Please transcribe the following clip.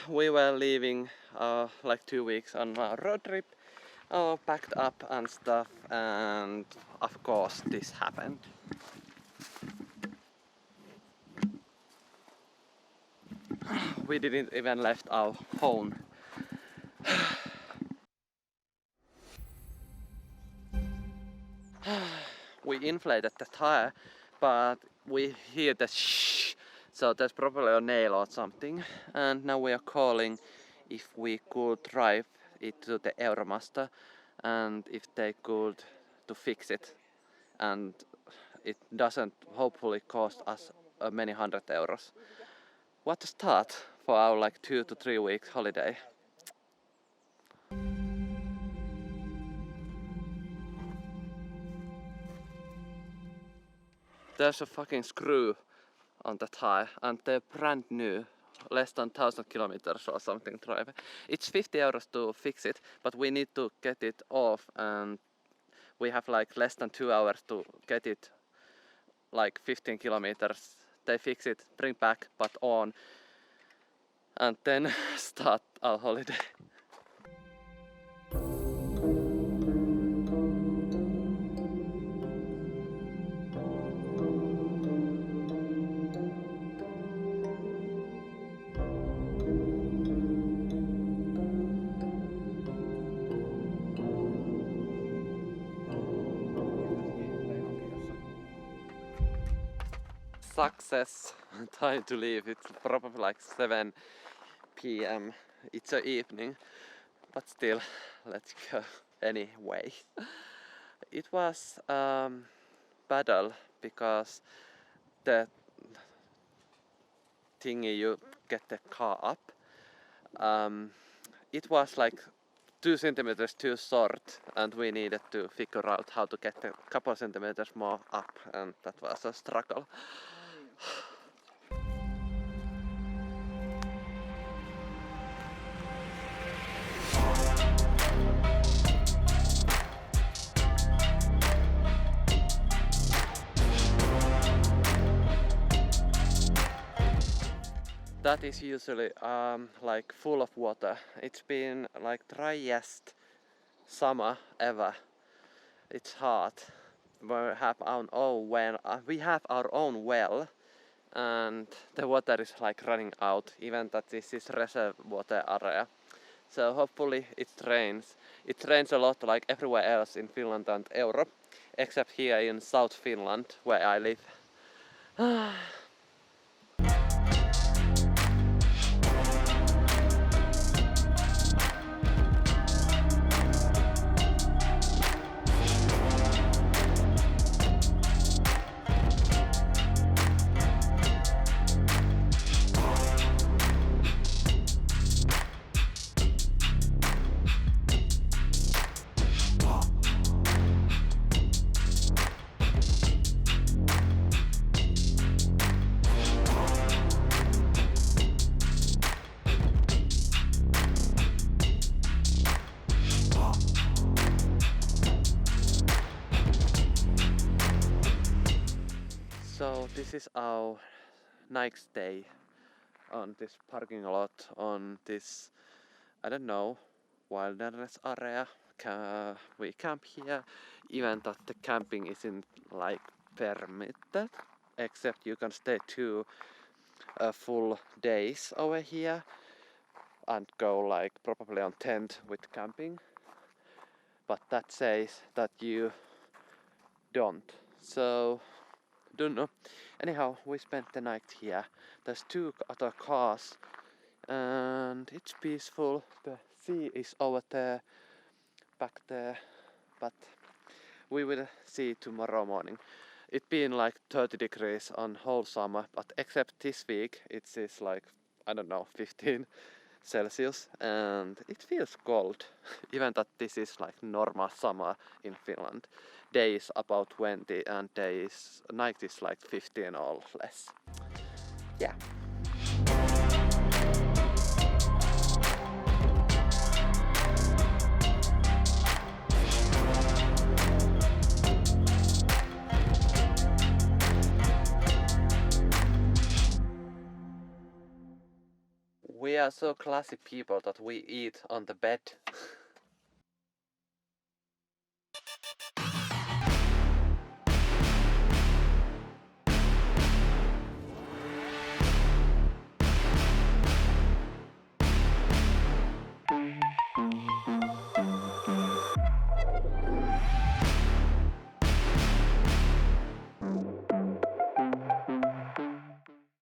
We were leaving like 2 weeks on a road trip, packed up and stuff, and of course this happened. We didn't even left our home. We inflated the tire, but we hear the shh, so there's probably a nail or something. And now we are calling if we could drive it to the Euromaster and if they could to fix it. And it doesn't hopefully cost us many hundred euros. What a start for our like 2 to 3 weeks holiday. There's a fucking screw on the tire and they're brand new, less than 1000 kilometers or something drive. It's 50 euros to fix it, but we need to get it off and we have like less than 2 hours to get it like 15 kilometers. They fix it, bring back, but on, and then start our holiday. Success! Time to leave. It's probably like 7 p.m. It's an evening, but still, let's go anyway. It was battle because the thingy you get the car up. It was like 2 centimeters too short, and we needed to figure out how to get a couple centimeters more up, and that was a struggle. That is usually like full of water. It's been like driest summer ever. It's hot. We have our own well, and the water is like running out, even that this is reservoir area. So hopefully it rains. It rains a lot like everywhere else in Finland and Europe, except here in South Finland where I live. So this is our next day on this parking lot on this, I don't know, wilderness area. We camp here, even that the camping isn't like permitted, except you can stay 2 full days over here and go like probably on tent with camping. But that says that you don't. So don't know. Anyhow, we spent the night here. There's 2 other cars and it's peaceful. The sea is over there, back there, but we will see tomorrow morning. It's been like 30 degrees on whole summer, but except this week it is like, I don't know, 15 Celsius, and it feels cold, even that this is like normal summer in Finland. Days about 20 and night is like 15 or less. Yeah. We are so classy people that we eat on the bed.